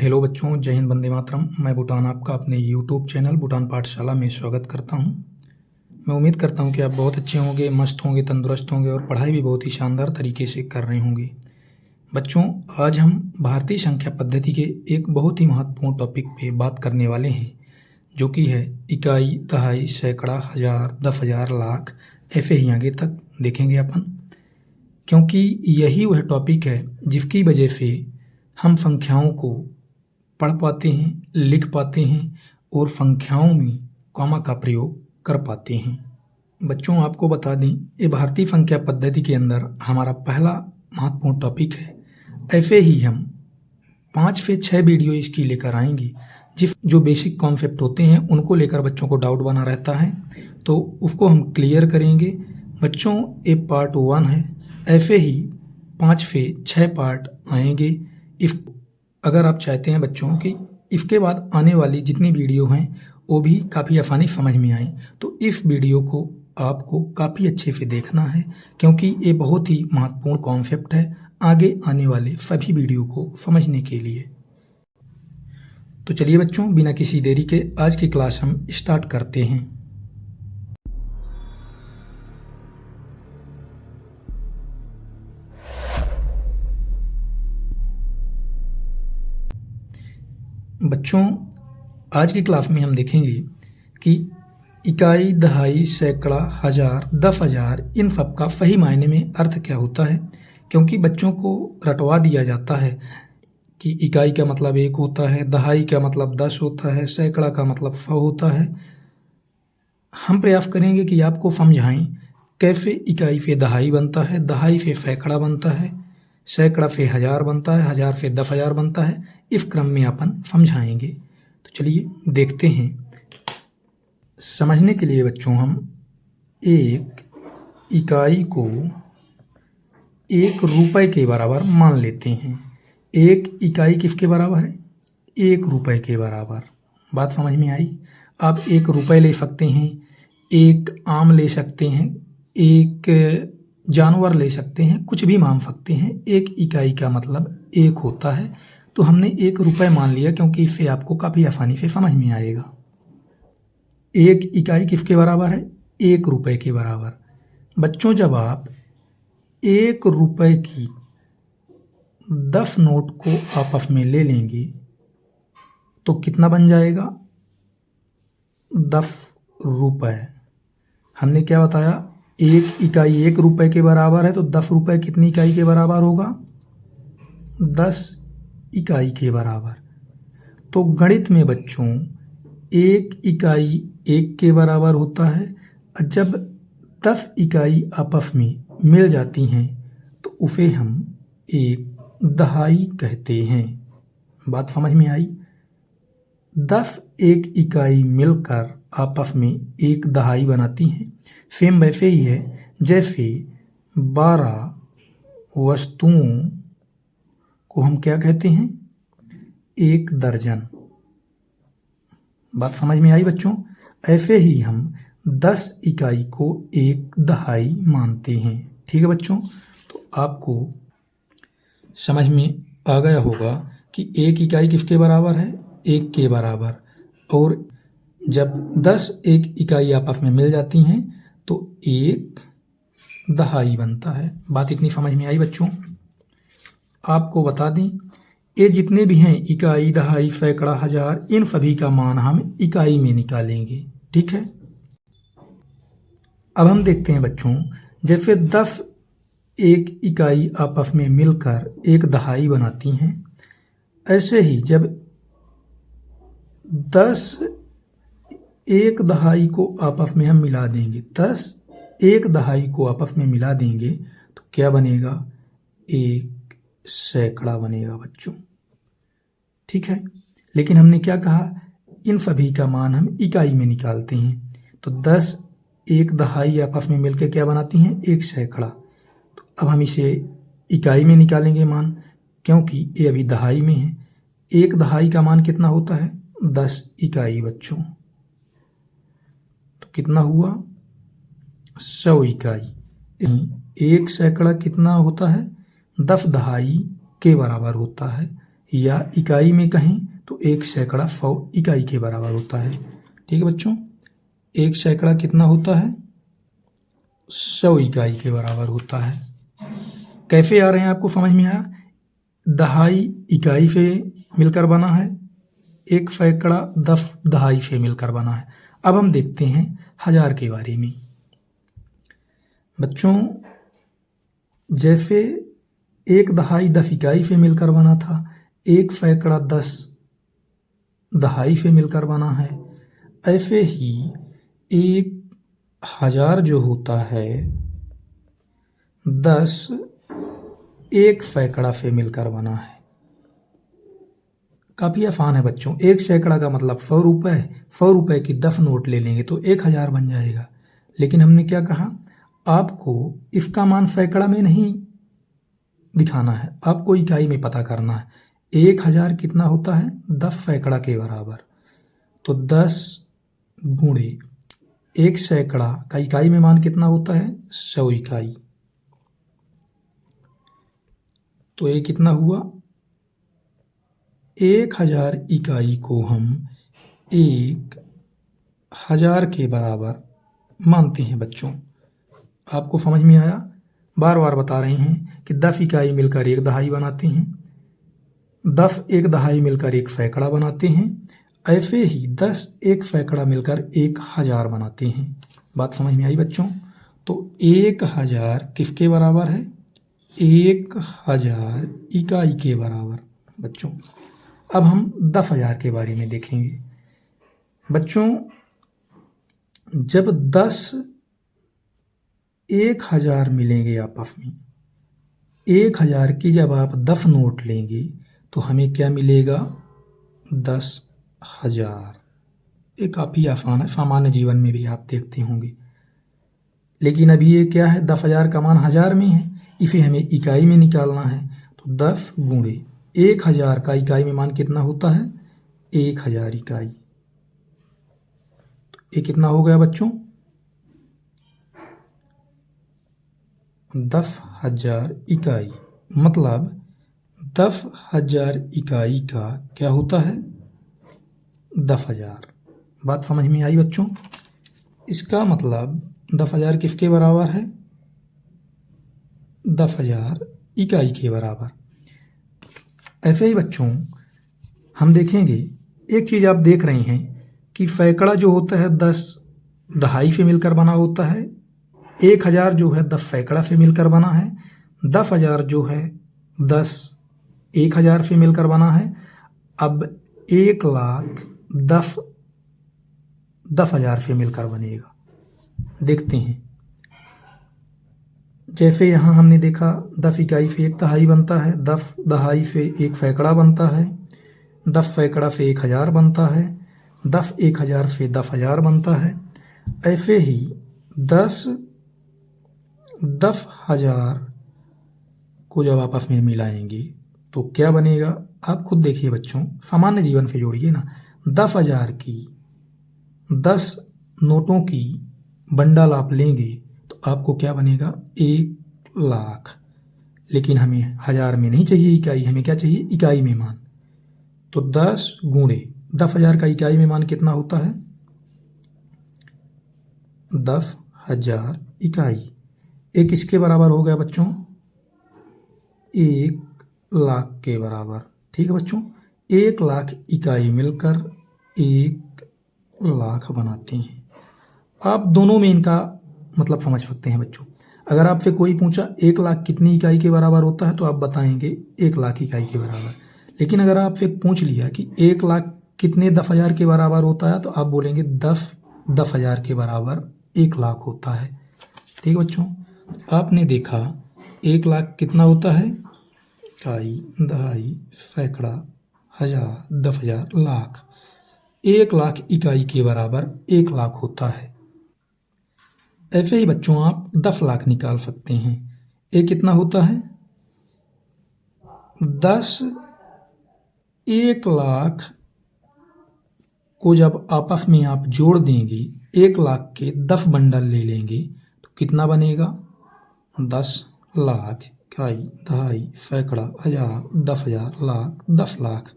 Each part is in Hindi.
हेलो बच्चों, जय हिंद, वंदे मातरम। मैं भूटान आपका अपने यूट्यूब चैनल भूटान पाठशाला में स्वागत करता हूं। मैं उम्मीद करता हूं कि आप बहुत अच्छे होंगे, मस्त होंगे, तंदुरुस्त होंगे और पढ़ाई भी बहुत ही शानदार तरीके से कर रहे होंगे। बच्चों, आज हम भारतीय संख्या पद्धति के एक बहुत ही महत्वपूर्ण टॉपिक पे बात करने वाले हैं, जो कि है इकाई, दहाई, सैकड़ा, हज़ार, 10,000, लाख, ऐसे ही आगे तक देखेंगे अपन। क्योंकि यही वह टॉपिक है जिसकी वजह से हम संख्याओं को पढ़ पाते हैं, लिख पाते हैं और संख्याओं में कॉमा का प्रयोग कर पाते हैं। बच्चों, आपको बता दें, ये भारतीय संख्या पद्धति के अंदर हमारा पहला महत्वपूर्ण टॉपिक है। ऐसे ही हम 5 से 6 वीडियो इसकी लेकर आएंगे, जो बेसिक कॉन्सेप्ट होते हैं उनको लेकर बच्चों को डाउट बना रहता है, तो उसको हम क्लियर करेंगे। बच्चों, ये पार्ट 1 है। ऐसे ही 5 से 6 पार्ट आएंगे। अगर आप चाहते हैं बच्चों कि इसके बाद आने वाली जितनी वीडियो हैं वो भी काफ़ी आसानी समझ में आए, तो इस वीडियो को आपको काफ़ी अच्छे से देखना है, क्योंकि ये बहुत ही महत्वपूर्ण कॉन्सेप्ट है आगे आने वाले सभी वीडियो को समझने के लिए। तो चलिए बच्चों, बिना किसी देरी के आज की क्लास हम स्टार्ट करते हैं। बच्चों, आज की क्लास में हम देखेंगे कि इकाई, दहाई, सैकड़ा, हज़ार, 10,000 इन सब का सही मायने में अर्थ क्या होता है। क्योंकि बच्चों को रटवा दिया जाता है कि इकाई का मतलब 1 होता है, दहाई का मतलब 10 होता है, सैकड़ा का मतलब 100 होता है। हम प्रयास करेंगे कि आपको समझाएं कैसे इकाई से दहाई बनता है, दहाई से सैकड़ा बनता है, सैकड़ा से हज़ार बनता है, हज़ार से 10,000 बनता है। इस क्रम में अपन समझाएंगे। तो चलिए देखते हैं। समझने के लिए बच्चों हम एक इकाई को 1 रुपए के बराबर मान लेते हैं। एक इकाई किसके बराबर है? 1 रुपए के बराबर। बात समझ में आई? आप 1 रुपए ले सकते हैं, 1 आम ले सकते हैं, 1 जानवर ले सकते हैं, कुछ भी मान सकते हैं। एक इकाई का मतलब 1 होता है, तो हमने 1 रुपए मान लिया, क्योंकि इससे आपको काफ़ी आसानी से समझ में आएगा। एक इकाई किसके बराबर है? 1 रुपए के बराबर। बच्चों, जब आप 1 रुपए की 10 नोट को आपस में ले लेंगे तो कितना बन जाएगा? 10 रुपए। हमने क्या बताया? एक इकाई 1 रुपए के बराबर है, तो 10 रुपए कितनी इकाई के बराबर होगा? 10 इकाई के बराबर। तो गणित में बच्चों एक इकाई 1 के बराबर होता है, और जब 10 इकाई आपस में मिल जाती हैं तो उसे हम एक दहाई कहते हैं। बात समझ में आई? 10 एक इकाई मिलकर आपस में एक दहाई बनाती हैं। सेम वैसे ही है जैसे 12 वस्तुओं को हम क्या कहते हैं? 1 दर्जन। बात समझ में आई बच्चों? ऐसे ही हम 10 इकाई को 1 दहाई मानते हैं। ठीक है बच्चों? तो आपको समझ में आ गया होगा कि एक इकाई किसके बराबर है? 1 के बराबर। और जब 10 एक इकाई आपस में मिल जाती हैं तो 1 दहाई बनता है। बात इतनी समझ में आई बच्चों? आपको बता दें, ये जितने भी हैं इकाई, दहाई, सैकड़ा, हज़ार, इन सभी का मान हम इकाई में निकालेंगे। ठीक है? अब हम देखते हैं बच्चों, जैसे 10 एक इकाई आपस में मिलकर एक दहाई बनाती हैं, ऐसे ही जब 10 एक दहाई को आपस में हम मिला देंगे, 10 एक दहाई को आपस में मिला देंगे तो क्या बनेगा? 1 सैकड़ा बनेगा बच्चों। ठीक है? लेकिन हमने क्या कहा? इन सभी का मान हम इकाई में निकालते हैं। तो 10 एक दहाई आपस में मिलकर क्या बनाती हैं? 1 सैकड़ा। तो अब हम इसे इकाई में निकालेंगे मान, क्योंकि ये अभी दहाई में है। 1 दहाई का मान कितना होता है? 10 इकाई बच्चों। तो कितना हुआ? 100 इकाई। 1 सैकड़ा कितना होता है? 10 दहाई के बराबर होता है। या इकाई में कहें तो 1 सैकड़ा 100 इकाई के बराबर होता है। ठीक है बच्चों, 1 सैकड़ा कितना होता है? 100 इकाई के बराबर होता है। कैसे आ रहे हैं आपको समझ में आया? दहाई इकाई से मिलकर बना है, 1 सैकड़ा 10 दहाई से मिलकर बना है। अब हम देखते हैं हजार के बारे में। बच्चों, जैसे 1 दहाई 10 इकाई से मिलकर बना था, 1 सैकड़ा 10 दहाई से मिलकर बना है, ऐसे ही 1000 जो होता है 10 1 सैकड़ा से मिलकर बना है। काफ़ी आसान है बच्चों। 1 सैकड़ा का मतलब 100 रुपये, 100 रुपये की 10 नोट ले लेंगे तो 1000 बन जाएगा। लेकिन हमने क्या कहा, आपको इसका मान सैकड़ा में नहीं दिखाना है, आपको इकाई में पता करना है। 1000 कितना होता है? 10 सैकड़ा के बराबर। तो 10 गुणे 1 सैकड़ा का इकाई में मान कितना होता है? 100 इकाई। तो ये कितना हुआ? 1000 इकाई को हम 1000 के बराबर मानते हैं बच्चों। आपको समझ में आया? बार बार बता रहे हैं कि 10 इकाई मिलकर 1 दहाई बनाते हैं, 10 1 दहाई मिलकर 1 सैकड़ा बनाते हैं, ऐसे ही 10 1 सैकड़ा मिलकर 1000 बनाते हैं। बात समझ में आई बच्चों? तो 1000 किसके बराबर है? 1000 इकाई के बराबर बच्चों। अब हम 10,000 के बारे में देखेंगे। बच्चों, जब 10 1000 मिलेंगे आपस में, 1000 की जब आप 10 नोट लेंगे तो हमें क्या मिलेगा? 10,000। ये काफ़ी आसान है, सामान्य जीवन में भी आप देखते होंगे। लेकिन अभी ये क्या है? 10,000 का मान हज़ार में है, इसे हमें इकाई में निकालना है। तो 10 गुणे 1000 का इकाई में मान कितना होता है? 1000 इकाई। तो ये कितना हो गया बच्चों? 10,000 इकाई। मतलब 10,000 इकाई का क्या होता है? 10,000। बात समझ में आई बच्चों? इसका मतलब 10,000 किसके बराबर है? 10,000 इकाई के बराबर। ऐसे ही बच्चों हम देखेंगे, एक चीज़ आप देख रहे हैं कि सैकड़ा जो होता है 10 दहाई से मिलकर बना होता है, 1000 जो है 10 सैकड़ा से मिलकर बना है, 10,000 जो है 10 1000 से मिलकर बना है। अब 1,10,000 10,000 से मिलकर बनेगा। देखते हैं, जैसे यहाँ हमने देखा 10 इकाई से 1 दहाई बनता है, 10 दहाई से 1 सैकड़ा बनता है, 10 सैकड़ा से 1000 बनता है, 10 1000 से 10,000 बनता है। ऐसे ही 10,000 को जब आपस में मिलाएंगे तो क्या बनेगा? आप खुद देखिए बच्चों, सामान्य जीवन से जोड़िए ना। 10,000 की 10 नोटों की बंडल आप लेंगे तो आपको क्या बनेगा? 1,00,000। लेकिन हमें हज़ार में नहीं चाहिए इकाई, हमें क्या चाहिए? इकाई में मान। तो 10 गुणे 10,000 का इकाई में मान कितना होता है? 10,000 इकाई। एक किसके बराबर हो गया बच्चों? 1,00,000 के बराबर। ठीक है बच्चों, 1,00,000 इकाई मिलकर 1,00,000 बनाते हैं। आप दोनों में इनका मतलब समझ सकते हैं बच्चों। अगर आपसे कोई पूछा 1,00,000 कितनी इकाई के बराबर होता है तो आप बताएंगे 1,00,000 इकाई के बराबर। लेकिन अगर आपसे पूछ लिया कि 1,00,000 कितने 10,000 के बराबर होता है तो आप बोलेंगे 10,000 के बराबर 1,00,000 होता है। ठीक है बच्चों, आपने देखा 1,00,000 कितना होता है? इकाई, दहाई, सैकड़ा, हज़ार, 10,000, लाख। 1,00,000 इकाई के बराबर 1,00,000 होता है। ऐसे ही बच्चों आप 10,00,000 निकाल सकते हैं। ये कितना होता है? 10 1,00,000 को जब आपस में आप जोड़ देंगे, 1,00,000 के 10 बंडल ले लेंगे तो कितना बनेगा? 10,00,000 इकाई, दहाई, सैकड़ा, हजार, 10,000, लाख, 10 लाख।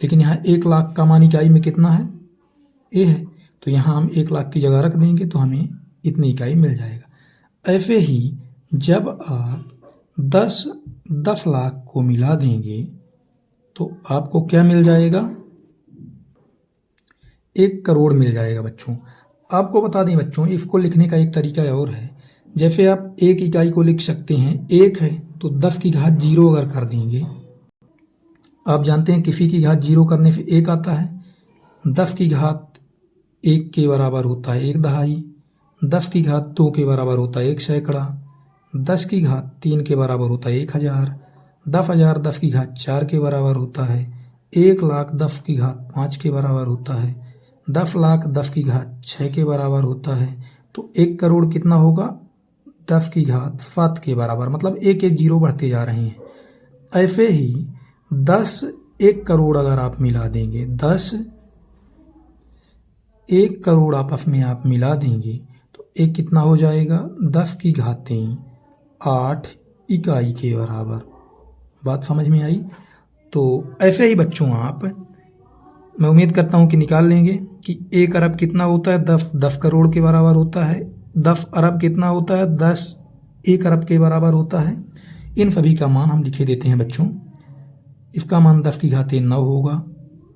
लेकिन यहाँ 1 लाख का मान इकाई में कितना है? ए है, तो यहाँ हम 1 लाख की जगह रख देंगे तो हमें इतनी इकाई मिल जाएगा। ऐसे ही जब आप 10 लाख को मिला देंगे तो आपको क्या मिल जाएगा? 1 करोड़ मिल जाएगा बच्चों। आपको बता दें बच्चों, इसको लिखने का एक तरीका और है। जैसे आप 1 इकाई को लिख सकते हैं, 1 है तो 10 की घात 0 अगर कर देंगे, आप जानते हैं किसी की घात 0 करने से 1 आता है। 10 की घात 1 के बराबर होता है 1 दहाई, 10 की घात 2 के बराबर होता है 1 सैकड़ा, 10 की घात 3 के बराबर होता है 1000, 10,000 10 की घात 4 के बराबर होता है, 1 लाख 10 की घात 5 के बराबर होता है, 10 लाख 10 की घात 6 के बराबर होता है। तो 1 करोड़ कितना होगा? 10 की घात 7 के बराबर, मतलब एक एक जीरो बढ़ते जा रहे हैं। ऐसे ही 10 1 करोड़ अगर आप मिला देंगे, 10 1 करोड़ आपस में आप मिला देंगे तो एक कितना हो जाएगा? 10 की घातें 8 इकाई के बराबर। बात समझ में आई? तो ऐसे ही बच्चों मैं उम्मीद करता हूँ कि निकाल लेंगे कि 1 अरब कितना होता है? 10 करोड़ के बराबर होता है। 10 अरब कितना होता है? 1 अरब के बराबर होता है। इन सभी का मान हम लिखे देते हैं बच्चों। इसका मान 10 की घातें 9 होगा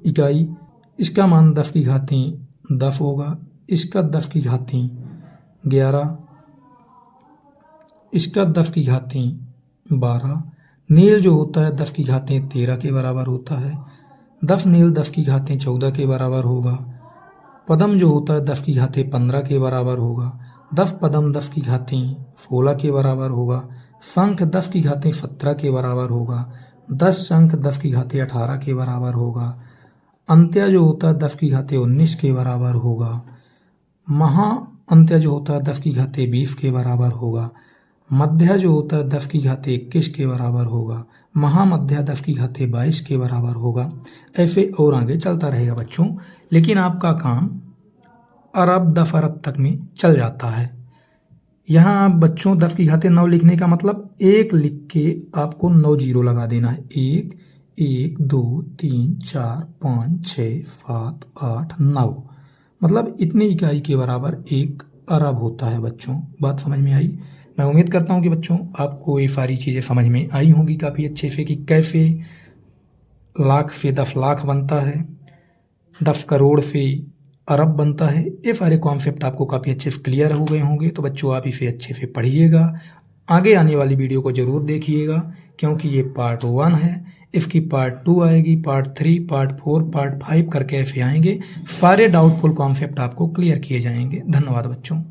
इकाई, इसका मान 10 की घातें 10 होगा, इसका 10 की घातें 11, इसका 10 की घातें 12, नील जो होता है 10 की घातें 13 के बराबर होता है, 10 नील 10 की घातें 14 के बराबर होगा, पदम जो होता है 10 की घातें 15 के बराबर होगा, 10 पदम 10 की घातें 16 के बराबर होगा, शंख 10 की घातें 17 के बराबर होगा, 10 शंख 10 की घातें 18 के बराबर होगा, अंत्य जो होता है 10 की घातें 19 के बराबर होगा, महा अंत्य जो होता है 10 की घातें 20 के बराबर होगा, मध्य जो होता है 10 की घातें 21 के बराबर होगा, महामध्य 10 की घातें 22 के बराबर होगा। ऐसे और आगे चलता रहेगा बच्चों, लेकिन आपका काम अरब 10 अरब तक में चल जाता है। यहाँ आप बच्चों 10 की घातें 9 लिखने का मतलब 1 लिख के आपको 9 जीरो लगा देना है। 1 1 2 3 4 5 6 7 8 9, मतलब इतनी इकाई के बराबर 1 अरब होता है बच्चों। बात समझ में आई? मैं उम्मीद करता हूँ कि बच्चों आपको ये सारी चीज़ें समझ में आई होंगी काफ़ी अच्छे से, कि कैसे लाख से 10 लाख बनता है, 10 करोड़ से अरब बनता है। ये सारे कॉन्सेप्ट आपको काफ़ी अच्छे से क्लियर हो गए होंगे। तो बच्चों आप इसे अच्छे से पढ़िएगा, आगे आने वाली वीडियो को ज़रूर देखिएगा, क्योंकि ये पार्ट 1 है। इसकी पार्ट 2 आएगी, पार्ट 3, पार्ट 4, पार्ट 5 करके ऐसे आएंगे। सारे डाउटफुल कॉन्सेप्ट आपको क्लियर किए जाएंगे। धन्यवाद बच्चों।